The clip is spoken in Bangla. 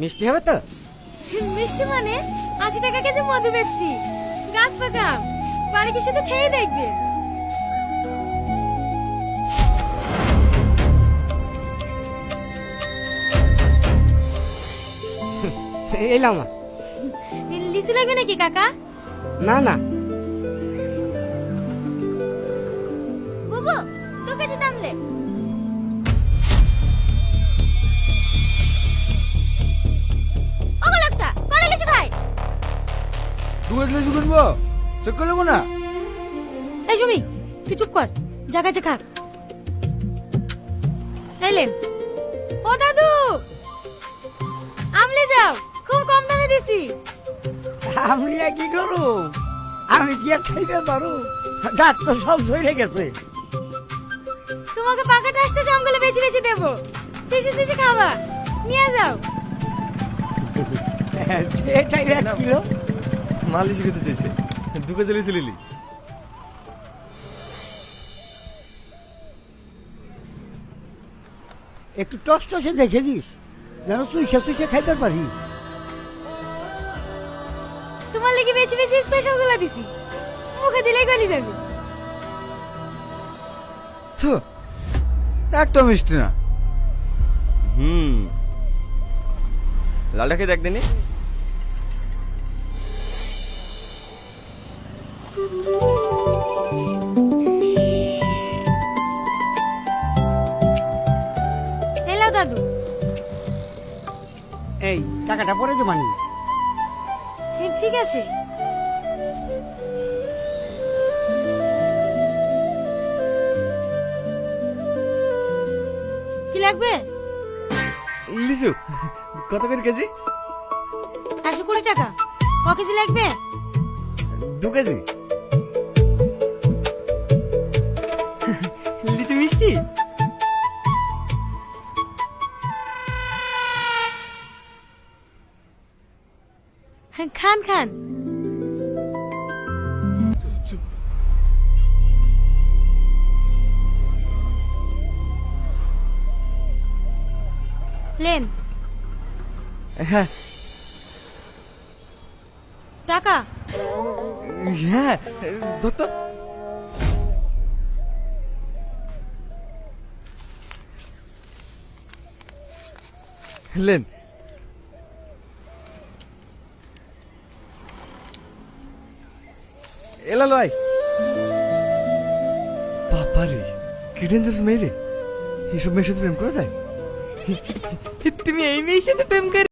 মিষ্টি হবে তো? মিষ্টি মানে 80 টাকা কেজি মধু বেচছি। গাছ পাকা আম। বাড়ি কি শুধু খেয়ে দেখবে? এলাম মা। লিচু লাগবে নাকি কাকা? না না, বুবু 2 কেজি দামলে। ওগো লোকটা করে লিচু খাই। দুটো লিচু কিনবো, চেক করে নেবো না? এই সুমি তুই চুপ কর, যা কাছে খা। এলেন ও দাদু, আমলে যাও, খুব কম দামে দিছি। আমি আর কি করো? আমি কি আর খাইতে পারো? দাঁত তো সব ঝরে গেছে। তোমাকে পাকাটা আসছে আমগুলো বেশি বেশি দেবো, চিসি চিসি খাবা, নিয়ে যাও। এটাই 1 কিলো। মা লিচু খেতে চাইছে, 2 কেজি লিচু লিলি। একটু টস টসে দেখে দিস, যেন চুইসে চুইসে খাইতে পারি। তোমার লেগে বেশি বেশি স্পেশাল গুলা দিছি, মুখে দিলেই গলি যাবে। তো একটা মিষ্টি না। লালটা খেয়ে দেখ দিনি। এলাও দাদু। এই টাকাটা পরে জমানি। ঠিক আছে। কি লাগবে? লিচু কত করে কেজি? 120 টাকা। ক কেজি লাগবে? 2 কেজি। লিচু মিষ্টি। খান খান। লেন হ্যাঁ টাকা। হ্যাঁ, ধর তো। লেন। এলা লয়। বাবারে কি ডেঞ্জারাস মেয়ে রে, এসব মেয়ের সাথে প্রেম করা যায়? তুমি এই মেয়ের সাথে প্রেম করে